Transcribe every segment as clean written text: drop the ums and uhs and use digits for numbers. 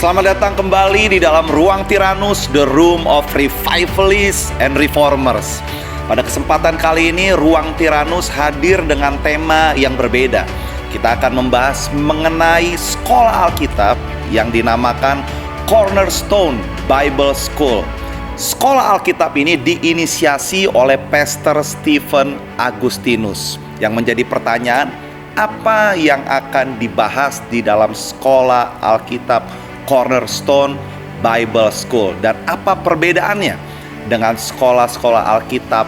Selamat datang kembali di dalam Ruang Tyrannus, The Room of Revivalists and Reformers. Pada kesempatan kali ini, Ruang Tyrannus hadir dengan tema yang berbeda. Kita akan membahas mengenai sekolah Alkitab yang dinamakan Cornerstone Bible School. Sekolah Alkitab ini diinisiasi oleh Pastor Stephen Agustinus. Yang menjadi pertanyaan, apa yang akan dibahas di dalam sekolah Alkitab Cornerstone Bible School, dan apa perbedaannya dengan sekolah-sekolah Alkitab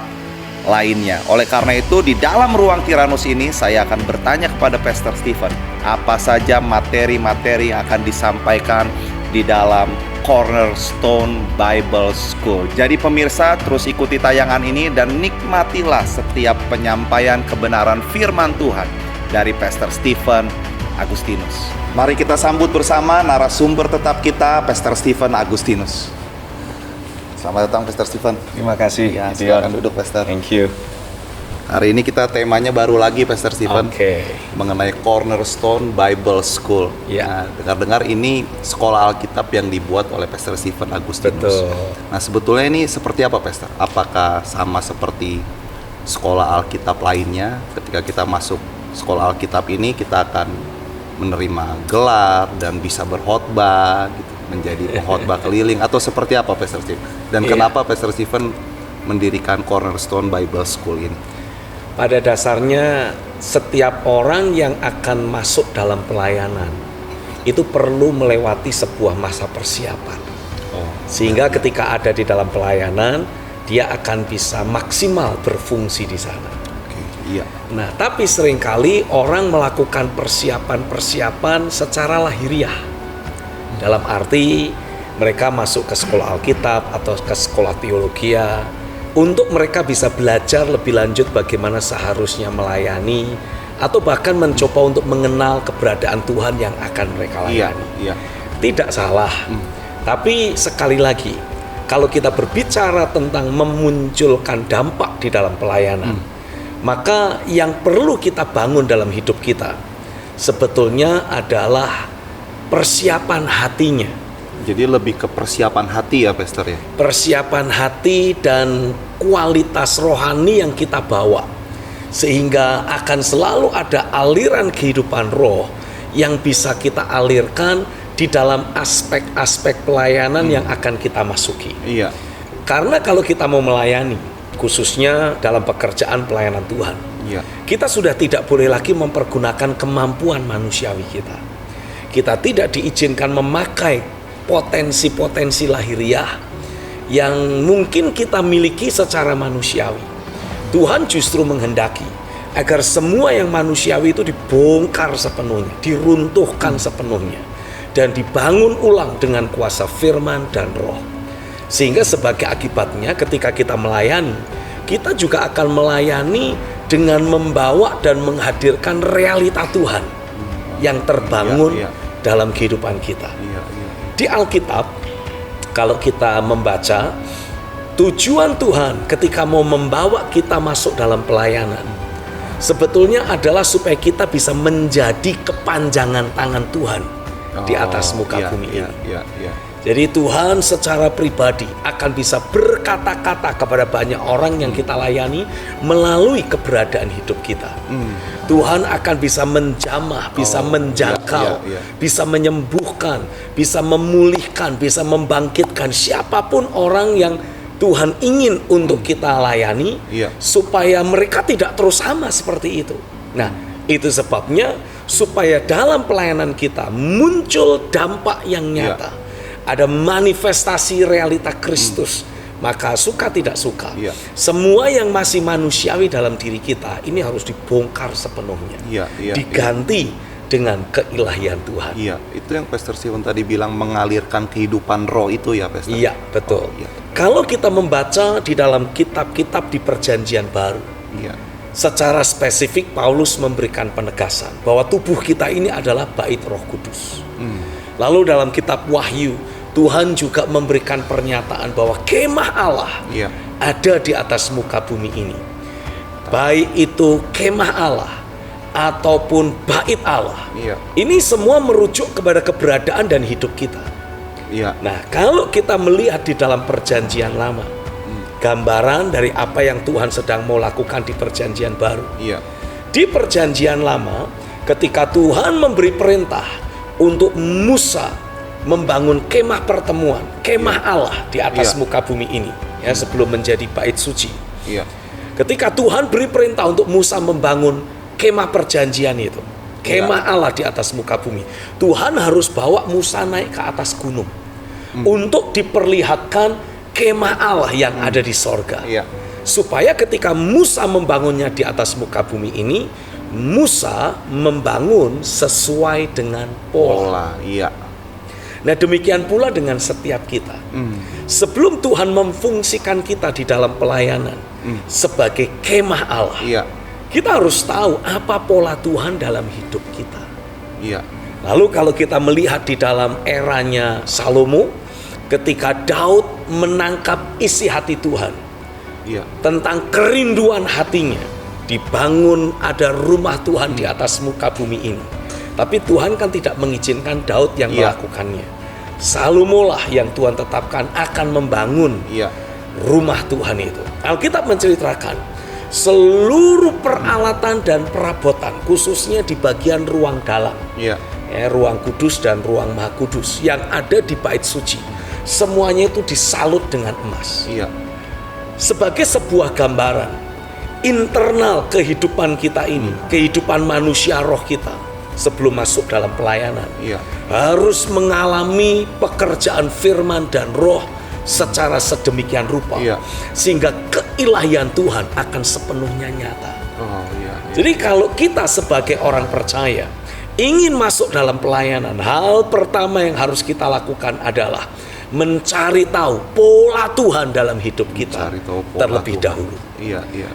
lainnya? Oleh karena itu, di dalam Ruang Tyrannus ini saya akan bertanya kepada Pastor Stephen, apa saja materi-materi yang akan disampaikan di dalam Cornerstone Bible School. Jadi pemirsa, terus ikuti tayangan ini dan nikmatilah setiap penyampaian kebenaran firman Tuhan dari Pastor Stephen Agustinus. Mari kita sambut bersama narasumber tetap kita, Pastor Stephen Agustinus. Selamat datang, Pastor Stephen. Terima kasih. Ya, silakan duduk, Pastor. Thank you. Hari ini kita temanya baru lagi, Pastor Stephen. Oke. Mengenai Cornerstone Bible School. Ya. Nah, dengar-dengar ini sekolah Alkitab yang dibuat oleh Pastor Stephen Agustinus. Betul. Nah, sebetulnya ini seperti apa, Pastor? Apakah sama seperti sekolah Alkitab lainnya? Ketika kita masuk sekolah Alkitab ini, kita akan menerima gelar dan bisa berkhotbah gitu, menjadi pengkhotbah keliling, atau seperti apa, Pastor Stephen? Dan kenapa Pastor Stephen mendirikan Cornerstone Bible School ini? Pada dasarnya setiap orang yang akan masuk dalam pelayanan itu perlu melewati sebuah masa persiapan. Sehingga ketika ada di dalam pelayanan, dia akan bisa maksimal berfungsi di sana. Iya. Nah, tapi seringkali orang melakukan persiapan-persiapan secara lahiriah. Dalam arti mereka masuk ke sekolah Alkitab atau ke sekolah teologia untuk mereka bisa belajar lebih lanjut bagaimana seharusnya melayani, atau bahkan mencoba untuk mengenal keberadaan Tuhan yang akan mereka layani. Iya. Tidak salah. Tapi sekali lagi, kalau kita berbicara tentang memunculkan dampak di dalam pelayanan, maka yang perlu kita bangun dalam hidup kita sebetulnya adalah persiapan hatinya. Jadi lebih ke persiapan hati ya, Pastor ya? Persiapan hati dan kualitas rohani yang kita bawa, sehingga akan selalu ada aliran kehidupan roh yang bisa kita alirkan di dalam aspek-aspek pelayanan yang akan kita masuki. Iya. Karena kalau kita mau melayani, khususnya dalam pekerjaan pelayanan Tuhan, kita sudah tidak boleh lagi mempergunakan kemampuan manusiawi kita. Kita tidak diizinkan memakai potensi-potensi lahiriah yang mungkin kita miliki secara manusiawi. Tuhan justru menghendaki agar semua yang manusiawi itu dibongkar sepenuhnya, diruntuhkan sepenuhnya, dan dibangun ulang dengan kuasa firman dan roh. Sehingga sebagai akibatnya ketika kita melayani, kita juga akan melayani dengan membawa dan menghadirkan realita Tuhan yang terbangun dalam kehidupan kita. Di Alkitab, kalau kita membaca, tujuan Tuhan ketika mau membawa kita masuk dalam pelayanan sebetulnya adalah supaya kita bisa menjadi kepanjangan tangan Tuhan di atas muka bumi ini. Jadi Tuhan secara pribadi akan bisa berkata-kata kepada banyak orang yang kita layani melalui keberadaan hidup kita. Tuhan akan bisa menjamah, bisa menjangkau, bisa menyembuhkan, bisa memulihkan, bisa membangkitkan siapapun orang yang Tuhan ingin untuk kita layani, supaya mereka tidak terus sama seperti itu. Nah, itu sebabnya supaya dalam pelayanan kita muncul dampak yang nyata. Ada manifestasi realita Kristus. Maka suka tidak suka, semua yang masih manusiawi dalam diri kita ini harus dibongkar sepenuhnya, diganti dengan keilahian Tuhan. Iya, itu yang Pastor Stephen tadi bilang, mengalirkan kehidupan roh itu ya, Pastor? Iya, betul. Kalau kita membaca di dalam kitab-kitab di Perjanjian Baru, secara spesifik Paulus memberikan penegasan bahwa tubuh kita ini adalah bait Roh Kudus. Lalu dalam kitab Wahyu, Tuhan juga memberikan pernyataan bahwa kemah Allah ada di atas muka bumi ini. Baik itu kemah Allah ataupun bait Allah. Ini semua merujuk kepada keberadaan dan hidup kita. Iya. Nah, kalau kita melihat di dalam perjanjian lama, gambaran dari apa yang Tuhan sedang mau lakukan di perjanjian baru. Iya. Di perjanjian lama, ketika Tuhan memberi perintah untuk Musa membangun kemah pertemuan, kemah Allah di atas muka bumi ini, ya, sebelum menjadi bait suci. Iya. Ketika Tuhan beri perintah untuk Musa membangun kemah perjanjian itu, kemah Allah di atas muka bumi, Tuhan harus bawa Musa naik ke atas gunung untuk diperlihatkan kemah Allah yang ada di sorga. Iya. Supaya ketika Musa membangunnya di atas muka bumi ini, Musa membangun sesuai dengan pola. Iya. Nah, demikian pula dengan setiap kita. Sebelum Tuhan memfungsikan kita di dalam pelayanan sebagai kemah Allah, Iya. kita harus tahu apa pola Tuhan dalam hidup kita. Iya. Lalu kalau kita melihat di dalam eranya Salomo, ketika Daud menangkap isi hati Tuhan Iya. tentang kerinduan hatinya, dibangun ada rumah Tuhan di atas muka bumi ini. Tapi Tuhan kan tidak mengizinkan Daud yang melakukannya. Salomo lah yang Tuhan tetapkan akan membangun rumah Tuhan itu. Alkitab menceritakan seluruh peralatan dan perabotan, khususnya di bagian ruang dalam, ruang kudus dan ruang maha kudus yang ada di bait suci, semuanya itu disalut dengan emas. Sebagai sebuah gambaran internal kehidupan kita ini, kehidupan manusia roh kita sebelum masuk dalam pelayanan, harus mengalami pekerjaan firman dan roh secara sedemikian rupa, sehingga keilahian Tuhan akan sepenuhnya nyata. Jadi kalau kita sebagai orang percaya ingin masuk dalam pelayanan, hal pertama yang harus kita lakukan adalah mencari tahu pola Tuhan dalam hidup kita terlebih dahulu.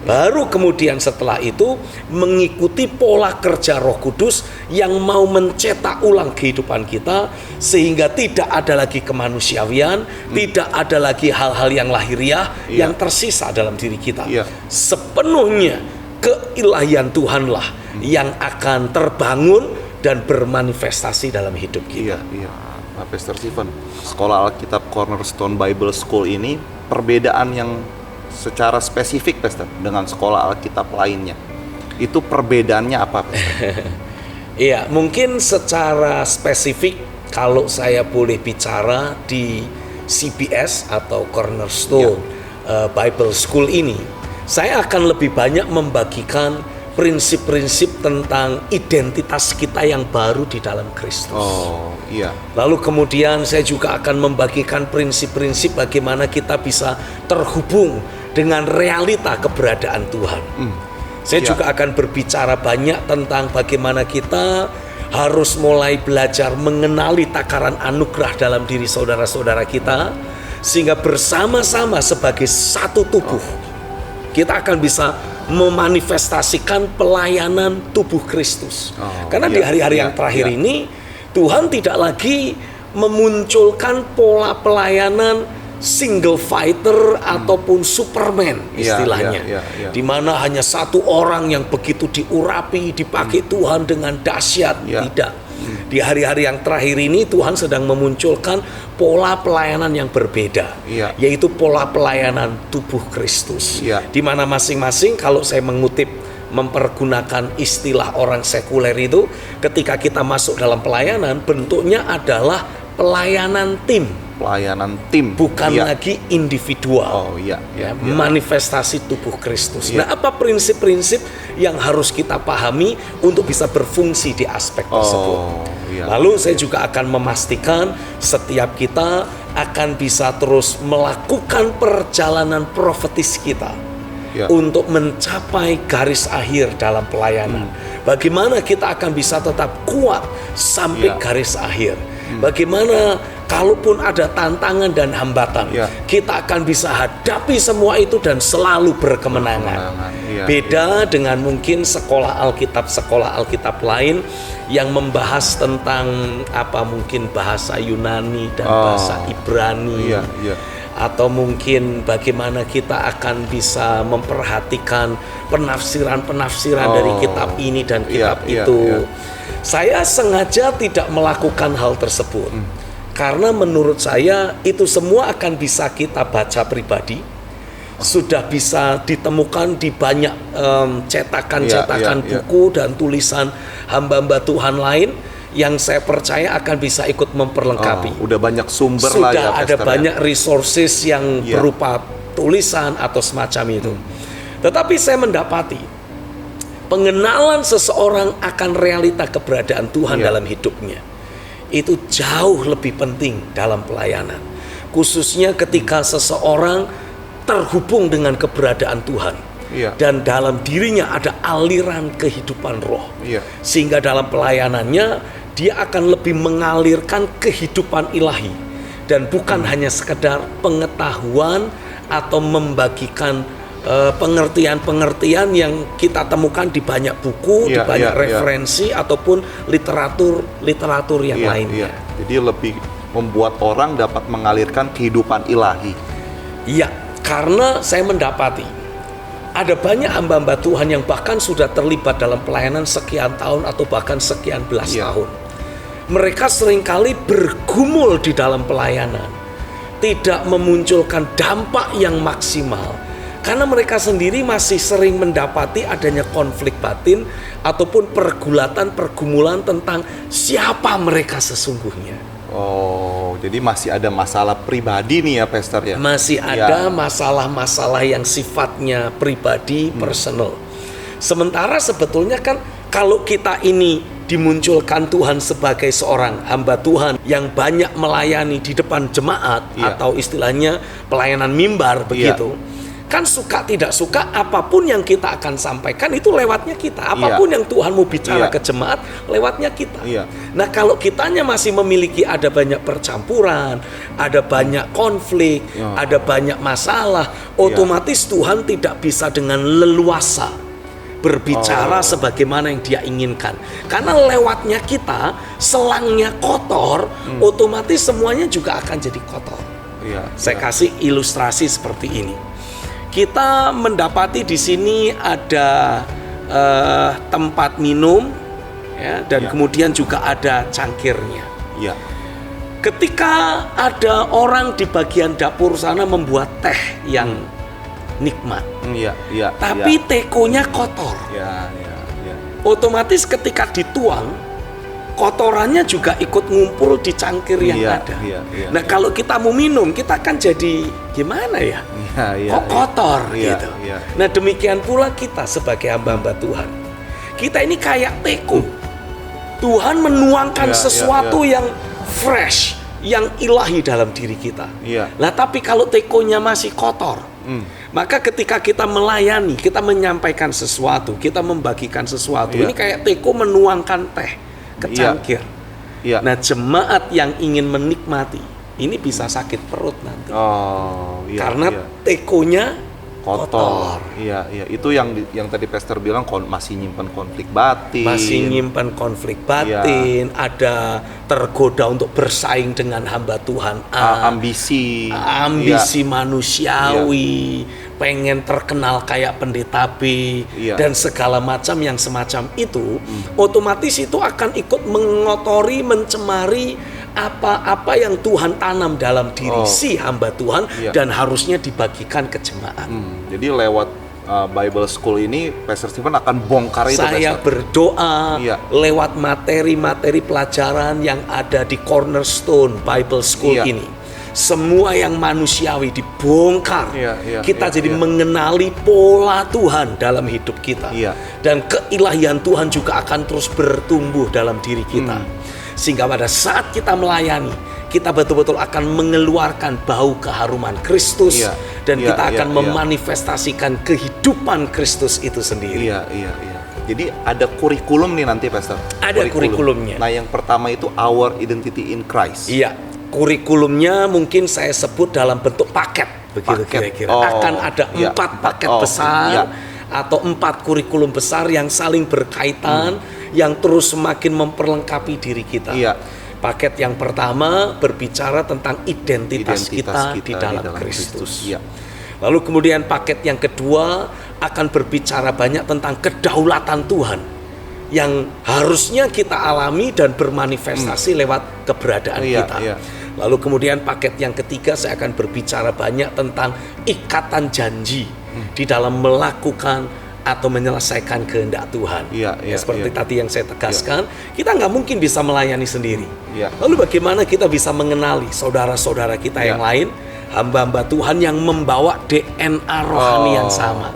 Baru kemudian setelah itu mengikuti pola kerja Roh Kudus yang mau mencetak ulang kehidupan kita, sehingga tidak ada lagi kemanusiawian, tidak ada lagi hal-hal yang lahiriah yang tersisa dalam diri kita. Sepenuhnya keilahian Tuhanlah yang akan terbangun dan bermanifestasi dalam hidup kita. Pastor Stephen, Sekolah Alkitab Cornerstone Bible School ini perbedaan yang secara spesifik, Pastor, dengan sekolah Alkitab lainnya, itu perbedaannya apa, Pastor? Iya, mungkin secara spesifik kalau saya boleh bicara di CBS atau Cornerstone Bible School ini, saya akan lebih banyak membagikan prinsip-prinsip tentang identitas kita yang baru di dalam Kristus. Lalu kemudian saya juga akan membagikan prinsip-prinsip bagaimana kita bisa terhubung dengan realita keberadaan Tuhan. Saya juga akan berbicara banyak tentang bagaimana kita harus mulai belajar mengenali takaran anugerah dalam diri saudara-saudara kita, sehingga bersama-sama sebagai satu tubuh kita akan bisa memanifestasikan pelayanan tubuh Kristus. Karena di hari-hari yang terakhir ini Tuhan tidak lagi memunculkan pola pelayanan single fighter ataupun Superman istilahnya, di mana hanya satu orang yang begitu diurapi, dipakai Tuhan dengan dahsyat. Tidak. Di hari-hari yang terakhir ini Tuhan sedang memunculkan pola pelayanan yang berbeda, yaitu pola pelayanan tubuh Kristus, di mana masing-masing, kalau saya mengutip mempergunakan istilah orang sekuler itu, ketika kita masuk dalam pelayanan, bentuknya adalah pelayanan tim. Bukan lagi individual. Manifestasi tubuh Kristus. Nah, apa prinsip-prinsip yang harus kita pahami untuk bisa berfungsi di aspek tersebut? Lalu saya juga akan memastikan setiap kita akan bisa terus melakukan perjalanan profetis kita untuk mencapai garis akhir dalam pelayanan. Bagaimana kita akan bisa tetap kuat sampai garis akhir? Bagaimana kalaupun ada tantangan dan hambatan, kita akan bisa hadapi semua itu dan selalu berkemenangan. Beda dengan mungkin sekolah Alkitab lain yang membahas tentang mungkin bahasa Yunani dan bahasa Ibrani, atau mungkin bagaimana kita akan bisa memperhatikan penafsiran dari kitab ini dan kitab itu. Saya sengaja tidak melakukan hal tersebut. Karena menurut saya itu semua akan bisa kita baca pribadi, sudah bisa ditemukan di banyak cetakan-cetakan buku dan tulisan hamba-hamba Tuhan lain yang saya percaya akan bisa ikut memperlengkapi. Udah banyak sumber sudah lah ya, ada Pastor, banyak resources yang berupa tulisan atau semacam itu. Tetapi saya mendapati pengenalan seseorang akan realita keberadaan Tuhan dalam hidupnya itu jauh lebih penting dalam pelayanan, khususnya ketika seseorang terhubung dengan keberadaan Tuhan dan dalam dirinya ada aliran kehidupan roh, sehingga dalam pelayanannya dia akan lebih mengalirkan kehidupan ilahi dan bukan hanya sekedar pengetahuan atau membagikan pengertian-pengertian yang kita temukan di banyak buku, di banyak referensi ataupun literatur yang lainnya. Jadi lebih membuat orang dapat mengalirkan kehidupan ilahi. Iya, karena saya mendapati ada banyak hamba-hamba Tuhan yang bahkan sudah terlibat dalam pelayanan sekian tahun atau bahkan sekian belas tahun. Mereka seringkali bergumul di dalam pelayanan, tidak memunculkan dampak yang maksimal. Karena mereka sendiri masih sering mendapati adanya konflik batin ataupun pergumulan tentang siapa mereka sesungguhnya. Oh, jadi masih ada masalah pribadi nih ya, Pastor ya? Masih ada masalah-masalah yang sifatnya pribadi, personal. Sementara sebetulnya kan kalau kita ini dimunculkan Tuhan sebagai seorang hamba Tuhan yang banyak melayani di depan jemaat atau istilahnya pelayanan mimbar begitu. Kan suka tidak suka apapun yang kita akan sampaikan itu lewatnya kita. Apapun yang Tuhan mau bicara ke jemaat lewatnya kita. Nah kalau kitanya masih memiliki ada banyak percampuran, ada banyak konflik, ada banyak masalah, otomatis Tuhan tidak bisa dengan leluasa berbicara sebagaimana yang dia inginkan. Karena lewatnya kita, selangnya kotor, otomatis semuanya juga akan jadi kotor. Saya kasih ilustrasi seperti ini. Kita mendapati di sini ada tempat minum, dan kemudian juga ada cangkirnya. Ketika ada orang di bagian dapur sana membuat teh yang nikmat, tapi tekonya kotor, otomatis ketika dituang, kotorannya juga ikut ngumpul di cangkir yang ada. Nah kalau kita mau minum, kita kan jadi gimana ya? Kok kotor gitu. Nah demikian pula kita sebagai hamba-hamba Tuhan. Kita ini kayak teko. Tuhan menuangkan sesuatu yang fresh, yang ilahi dalam diri kita. Nah tapi kalau tekonya masih kotor, maka ketika kita melayani, kita menyampaikan sesuatu, kita membagikan sesuatu, ini kayak teko menuangkan teh ke cangkir. Nah jemaat yang ingin menikmati ini bisa sakit perut nanti. Karena tekonya kotor. Itu yang tadi Pastor bilang masih nyimpan konflik batin. Ada tergoda untuk bersaing dengan hamba Tuhan. Ambisi manusiawi, pengen terkenal kayak pendeta B dan segala macam yang semacam itu, otomatis itu akan ikut mengotori, mencemari apa-apa yang Tuhan tanam dalam diri si hamba Tuhan dan harusnya dibagikan ke jemaat. Jadi lewat Bible School ini Pastor Stephen akan bongkar itu. Saya berdoa lewat materi-materi pelajaran yang ada di Cornerstone Bible School ini, semua yang manusiawi dibongkar. Kita jadi mengenali pola Tuhan dalam hidup kita, dan keilahian Tuhan juga akan terus bertumbuh dalam diri kita. Sehingga pada saat kita melayani, kita betul-betul akan mengeluarkan bau keharuman Kristus, dan kita akan memanifestasikan kehidupan Kristus itu sendiri. Jadi ada kurikulum nih nanti, Pastor. Ada kurikulumnya. Nah, yang pertama itu Our Identity in Christ. Kurikulumnya mungkin saya sebut dalam bentuk paket, begitu kira-kira. Akan ada 4 paket besar atau 4 kurikulum besar yang saling berkaitan, yang terus semakin memperlengkapi diri kita. Paket yang pertama berbicara tentang identitas kita di dalam Kristus. Lalu kemudian paket yang kedua akan berbicara banyak tentang kedaulatan Tuhan yang harusnya kita alami dan bermanifestasi lewat keberadaan kita. Lalu kemudian paket yang ketiga, saya akan berbicara banyak tentang ikatan janji di dalam melakukan atau menyelesaikan kehendak Tuhan. Seperti tadi yang saya tegaskan, kita nggak mungkin bisa melayani sendiri. Lalu bagaimana kita bisa mengenali saudara-saudara kita yang lain, hamba-hamba Tuhan yang membawa DNA rohani yang sama.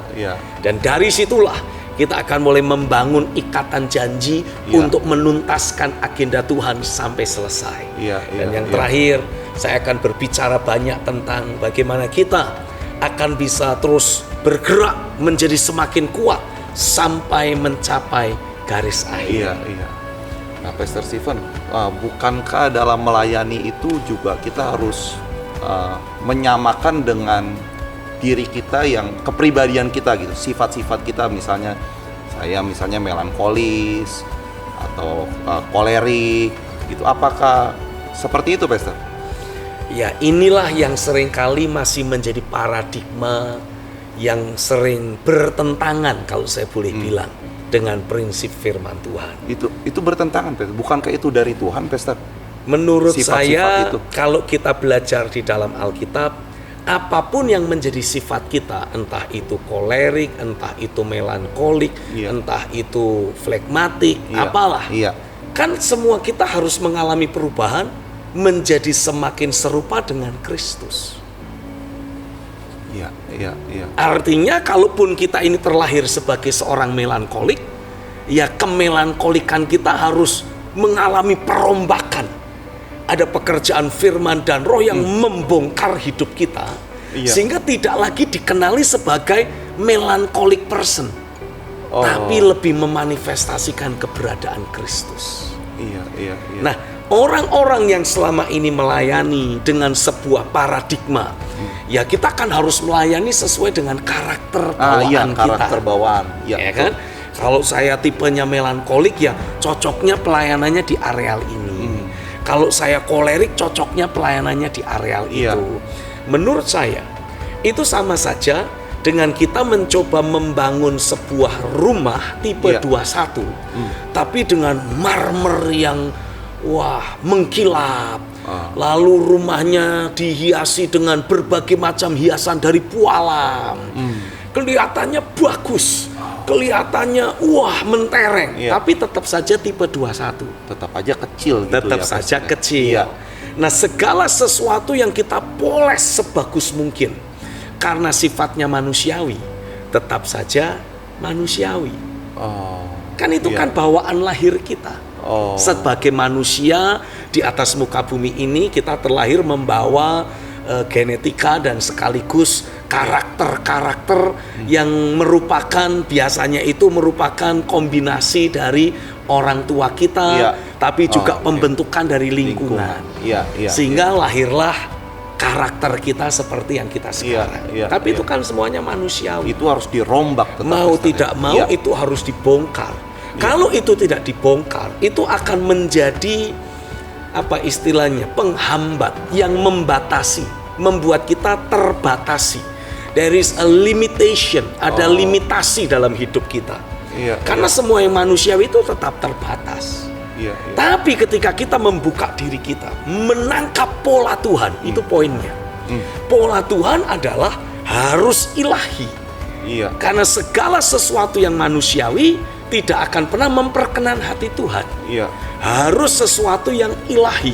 Dan dari situlah kita akan mulai membangun ikatan janji untuk menuntaskan agenda Tuhan sampai selesai. Dan yang terakhir, saya akan berbicara banyak tentang bagaimana kita akan bisa terus bergerak menjadi semakin kuat sampai mencapai garis akhir. Nah, Pastor Stephen, bukankah dalam melayani itu juga kita harus menyamakan dengan diri kita, yang kepribadian kita gitu, sifat-sifat kita, misalnya saya melankolis atau kolerik gitu. Apakah seperti itu, Pastor? Ya, inilah yang seringkali masih menjadi paradigma yang sering bertentangan, kalau saya boleh bilang, dengan prinsip firman Tuhan. Itu bertentangan, Pastor. Bukankah itu dari Tuhan, Pastor? Menurut Sifat-sifat saya itu. Kalau kita belajar di dalam Alkitab, apapun yang menjadi sifat kita, entah itu kolerik, entah itu melankolik, entah itu flegmatik, apalah, kan semua kita harus mengalami perubahan menjadi semakin serupa dengan Kristus. Artinya kalaupun kita ini terlahir sebagai seorang melankolik, ya kemelankolikan kita harus mengalami perombakan. Ada pekerjaan firman dan roh yang membongkar hidup kita, sehingga tidak lagi dikenali sebagai melancholic person, tapi lebih memanifestasikan keberadaan Kristus. Nah, orang-orang yang selama ini melayani dengan sebuah paradigma, ya kita kan harus melayani sesuai dengan karakter bawaan karakter kita. bawaan. Ya kan? Kalau saya tipenya melankolik, ya cocoknya pelayanannya di areal ini. Kalau saya kolerik, cocoknya pelayanannya di areal itu. Menurut saya, itu sama saja dengan kita mencoba membangun sebuah rumah tipe 21, tapi dengan marmer yang mengkilap. Lalu rumahnya dihiasi dengan berbagai macam hiasan dari pualam. Kelihatannya bagus, kelihatannya mentereng, tapi tetap saja tipe 21. Tetap aja kecil gitu. Tetap saja kecil. Nah, segala sesuatu yang kita poles sebagus mungkin karena sifatnya manusiawi, tetap saja manusiawi. Kan itu kan bawaan lahir kita. Sebagai manusia di atas muka bumi ini, kita terlahir membawa genetika dan sekaligus karakter-karakter yang biasanya itu merupakan kombinasi dari orang tua kita, tapi juga pembentukan dari lingkungan. Sehingga lahirlah karakter kita seperti yang kita sekarang. Tapi itu kan semuanya manusiawi. Itu harus dirombak. Mau tidak mau itu harus dibongkar. Kalau itu tidak dibongkar, itu akan menjadi penghambat yang membatasi, membuat kita terbatasi. There is a limitation, ada limitasi dalam hidup kita. Karena semua yang manusiawi itu tetap terbatas. Tapi ketika kita membuka diri kita, menangkap pola Tuhan, itu poinnya. Pola Tuhan adalah harus ilahi. Karena segala sesuatu yang manusiawi tidak akan pernah memperkenan hati Tuhan. Harus sesuatu yang ilahi.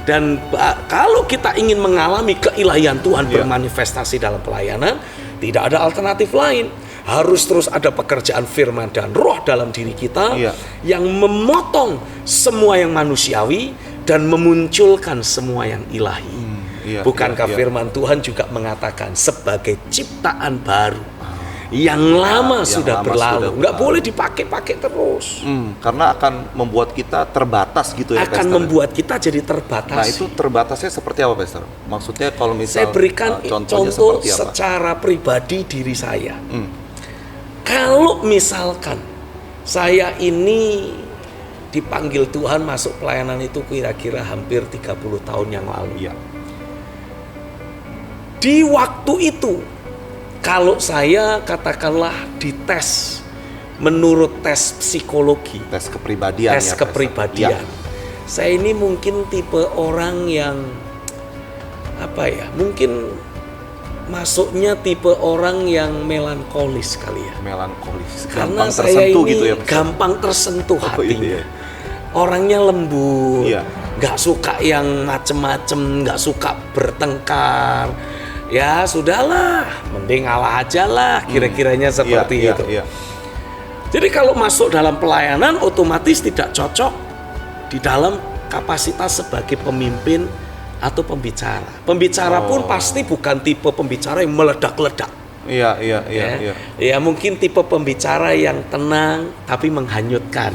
Dan kalau kita ingin mengalami keilahian Tuhan bermanifestasi dalam pelayanan, tidak ada alternatif lain. Harus terus ada pekerjaan firman dan roh dalam diri kita yang memotong semua yang manusiawi dan memunculkan semua yang ilahi. Bukankah firman Tuhan juga mengatakan sebagai ciptaan baru? Yang lama sudah berlalu, nggak boleh dipakai-pakai terus. Karena akan membuat kita terbatas gitu ya, Akan Pastor? Membuat kita jadi terbatas. Nah, itu terbatasnya seperti apa, Pastor? Maksudnya kalau misal saya berikan contoh seperti apa? secara pribadi diri saya. Kalau misalkan saya ini dipanggil Tuhan masuk pelayanan itu kira-kira hampir 30 tahun yang lalu. Di waktu itu, kalau saya katakanlah dites menurut tes psikologi, Tes kepribadian tes ya, Pastor. kepribadian, saya ini mungkin tipe orang yang mungkin masuknya tipe orang yang melankolis kali ya. Melankolis. Karena Gampang saya tersentuh ini gitu ya, Pastor. gampang tersentuh hatinya. iya. Orangnya lembut, Iya. nggak suka yang macem-macem, nggak suka bertengkar. Ya sudahlah, mending ngalah aja lah, kira-kiranya seperti itu. Iya. Jadi kalau masuk dalam pelayanan otomatis tidak cocok di dalam kapasitas sebagai pemimpin atau pembicara. Pembicara pun pasti bukan tipe pembicara yang meledak-ledak. Iya. Ya mungkin tipe pembicara yang tenang tapi menghanyutkan.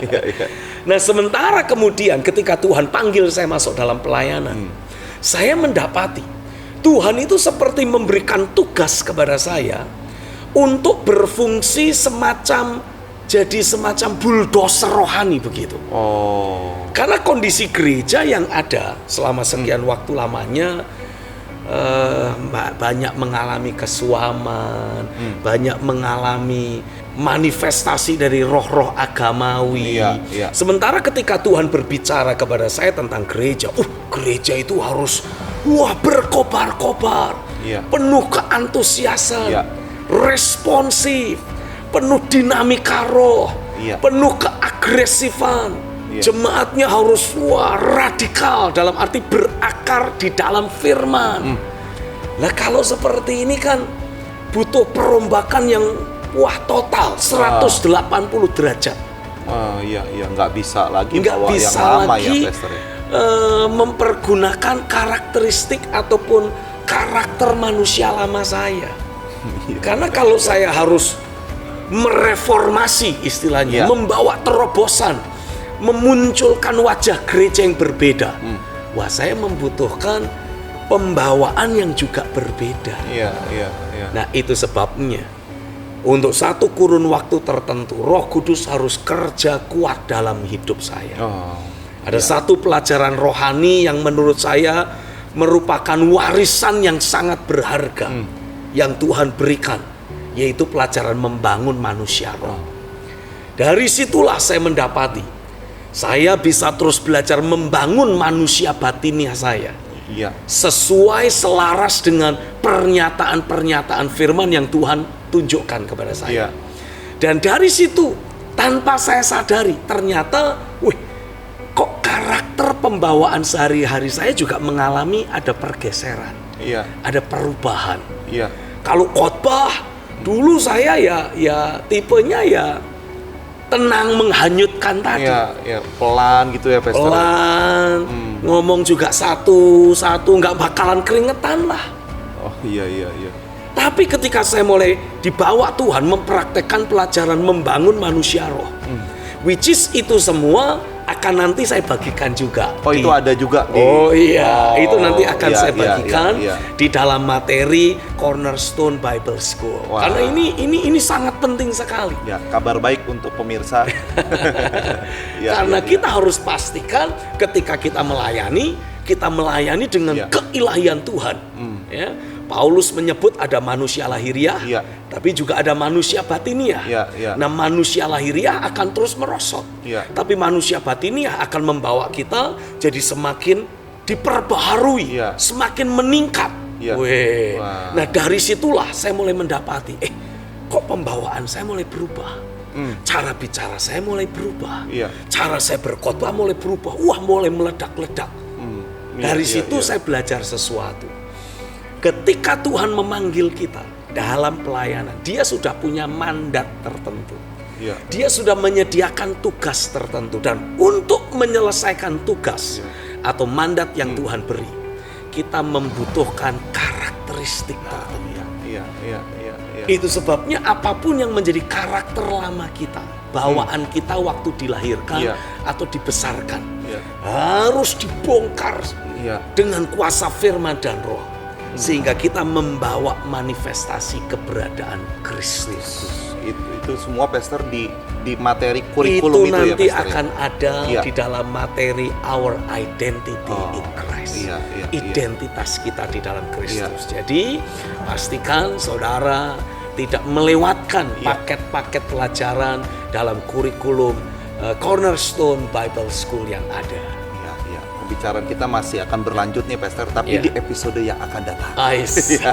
Iya. Nah sementara kemudian ketika Tuhan panggil saya masuk dalam pelayanan, saya mendapati Tuhan itu seperti memberikan tugas kepada saya untuk berfungsi jadi semacam bulldozer rohani begitu. Karena kondisi gereja yang ada selama sekian waktu lamanya banyak mengalami kesuaman, banyak mengalami manifestasi dari roh-roh agamawi. Iya. Sementara ketika Tuhan berbicara kepada saya tentang gereja, gereja itu harus berkobar-kobar, penuh keantusiasan, responsif, penuh dinamika roh, penuh keagresifan. Jemaatnya harus radikal dalam arti berakar di dalam firman. Nah kalau seperti ini kan butuh perombakan yang total 180 derajat. Iya, nggak bisa lagi Nggak bawa bisa yang lama lagi ya, Pastor. mempergunakan karakteristik ataupun karakter manusia lama saya. Karena kalau saya harus mereformasi istilahnya, membawa terobosan, memunculkan wajah gereja yang berbeda, saya membutuhkan pembawaan yang juga berbeda. Iya. Nah itu sebabnya untuk satu kurun waktu tertentu Roh Kudus harus kerja kuat dalam hidup saya. Ada satu pelajaran rohani yang menurut saya merupakan warisan yang sangat berharga yang Tuhan berikan, yaitu pelajaran membangun manusia roh. Dari situlah saya mendapati saya bisa terus belajar membangun manusia batiniah saya. Sesuai selaras dengan pernyataan-pernyataan firman yang Tuhan tunjukkan kepada saya. Dan dari situ tanpa saya sadari ternyata kok karakter pembawaan sehari-hari saya juga mengalami ada pergeseran, ada perubahan. Kalau khotbah dulu saya ya tipenya tenang menghanyutkan tadi. Pelan gitu ya, Pastor. Pelan, ngomong juga satu-satu, nggak bakalan keringetan lah. Iya. Tapi ketika saya mulai dibawa Tuhan mempraktekkan pelajaran membangun manusia roh, which is itu semua akan nanti saya bagikan juga. Itu ada juga di... itu nanti akan saya bagikan iya. di dalam materi Cornerstone Bible School. Karena ini sangat penting sekali. Kabar baik untuk pemirsa. Karena kita harus pastikan ketika kita melayani dengan keilahian Tuhan. Paulus menyebut ada manusia lahiriah, tapi juga ada manusia batiniah. Nah, manusia lahiriah akan terus merosot, tapi manusia batiniah akan membawa kita jadi semakin diperbaharui, semakin meningkat. Nah, dari situlah saya mulai mendapati, kok pembawaan saya mulai berubah, cara bicara saya mulai berubah, cara saya berkhotbah mulai berubah, mulai meledak-ledak. Dari situ saya belajar sesuatu. Ketika Tuhan memanggil kita dalam pelayanan, Dia sudah punya mandat tertentu. Dia sudah menyediakan tugas tertentu. Dan untuk menyelesaikan tugas atau mandat yang Tuhan beri, kita membutuhkan karakteristik tertentu. Itu sebabnya apapun yang menjadi karakter lama kita, bawaan kita waktu dilahirkan atau dibesarkan, harus dibongkar dengan kuasa firman dan roh. Sehingga kita membawa manifestasi keberadaan Kristus. Itu semua, Pastor, di materi kurikulum itu nanti ya, Pastor, akan ada di dalam materi Our Identity in Christ. Identitas kita di dalam Kristus. Jadi pastikan saudara tidak melewatkan paket-paket pelajaran dalam kurikulum Cornerstone Bible School yang ada. Ya. Pembicaraan kita masih akan berlanjut nih, Pastor, tapi di episode yang akan datang. Ya.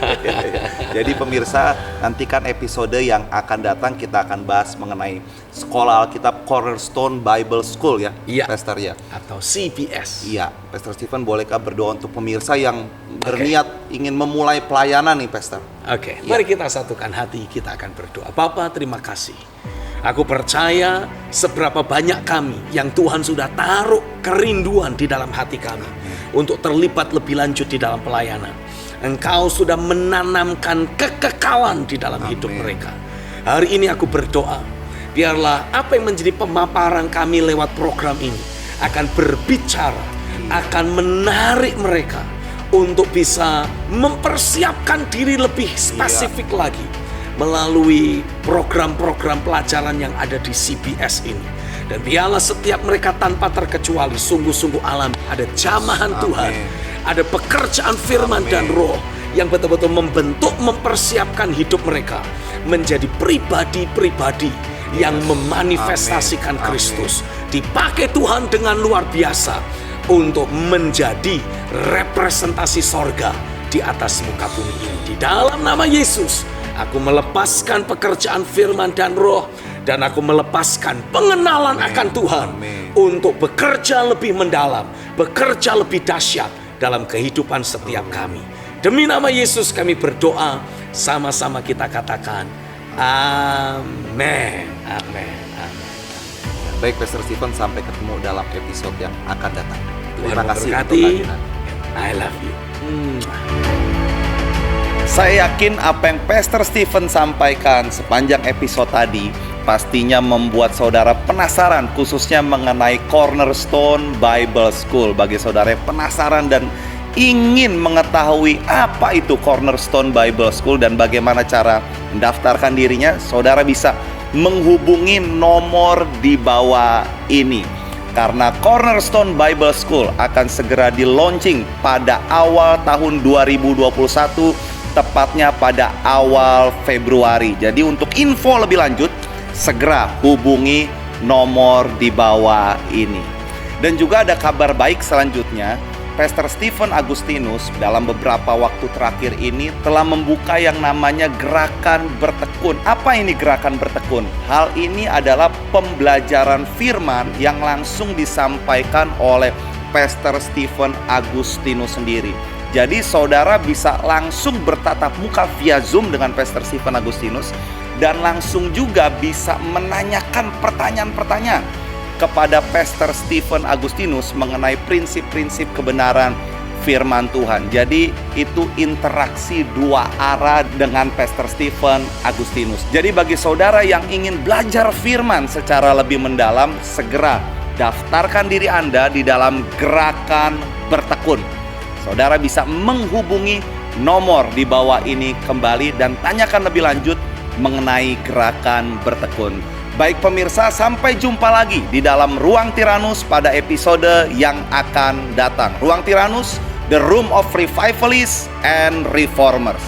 Jadi pemirsa, nantikan episode yang akan datang, kita akan bahas mengenai Sekolah Alkitab Cornerstone Bible School ya, Pastor ya. Atau CBS. Iya, Pastor Stephen, bolehkah berdoa untuk pemirsa yang berniat ingin memulai pelayanan nih, Pastor? Oke, mari kita satukan hati, kita akan berdoa. Bapa, terima kasih. Aku percaya seberapa banyak kami yang Tuhan sudah taruh kerinduan di dalam hati kami untuk terlibat lebih lanjut di dalam pelayanan. Engkau sudah menanamkan kekekalan di dalam hidup mereka. Hari ini aku berdoa, biarlah apa yang menjadi pemaparan kami lewat program ini akan berbicara, akan menarik mereka untuk bisa mempersiapkan diri lebih spesifik lagi melalui program-program pelajaran yang ada di CBS ini. Dan biarlah setiap mereka tanpa terkecuali sungguh-sungguh alami ada jamahan Tuhan, ada pekerjaan firman dan roh yang betul-betul membentuk, mempersiapkan hidup mereka menjadi pribadi-pribadi yang memanifestasikan Kristus. Dipakai Tuhan dengan luar biasa untuk menjadi representasi sorga di atas muka bumi ini. Di dalam nama Yesus, aku melepaskan pekerjaan firman dan roh, dan aku melepaskan pengenalan akan Tuhan untuk bekerja lebih mendalam, bekerja lebih dahsyat dalam kehidupan setiap kami. Demi nama Yesus kami berdoa, sama-sama kita katakan amin, amin, amin. Baik, Pastor Stephen, sampai ketemu dalam episode yang akan datang. Terima kasih untuk memberkati. kehadiran. I love you. Saya yakin apa yang Pastor Stephen sampaikan sepanjang episode tadi pastinya membuat saudara penasaran, khususnya mengenai Cornerstone Bible School. Bagi saudara yang penasaran dan ingin mengetahui apa itu Cornerstone Bible School dan bagaimana cara mendaftarkan dirinya, saudara bisa menghubungi nomor di bawah ini. Karena Cornerstone Bible School akan segera di-launching pada awal tahun 2021, tepatnya pada awal Februari. Jadi untuk info lebih lanjut, segera hubungi nomor di bawah ini. Dan juga ada kabar baik selanjutnya. Pastor Stephen Agustinus dalam beberapa waktu terakhir ini telah membuka yang namanya Gerakan Bertekun. Apa ini Gerakan Bertekun? Hal ini adalah pembelajaran firman yang langsung disampaikan oleh Pastor Stephen Agustinus sendiri. Jadi saudara bisa langsung bertatap muka via Zoom dengan Pastor Stephen Agustinus dan langsung juga bisa menanyakan pertanyaan-pertanyaan kepada Pastor Stephen Agustinus mengenai prinsip-prinsip kebenaran firman Tuhan. Jadi itu interaksi dua arah dengan Pastor Stephen Agustinus. Jadi bagi saudara yang ingin belajar firman secara lebih mendalam, segera daftarkan diri Anda di dalam Gerakan Bertekun. Saudara bisa menghubungi nomor di bawah ini kembali dan tanyakan lebih lanjut mengenai Gerakan Bertekun. Baik pemirsa, sampai jumpa lagi di dalam Ruang Tiranus pada episode yang akan datang. Ruang Tiranus, The Room of Revivalists and Reformers.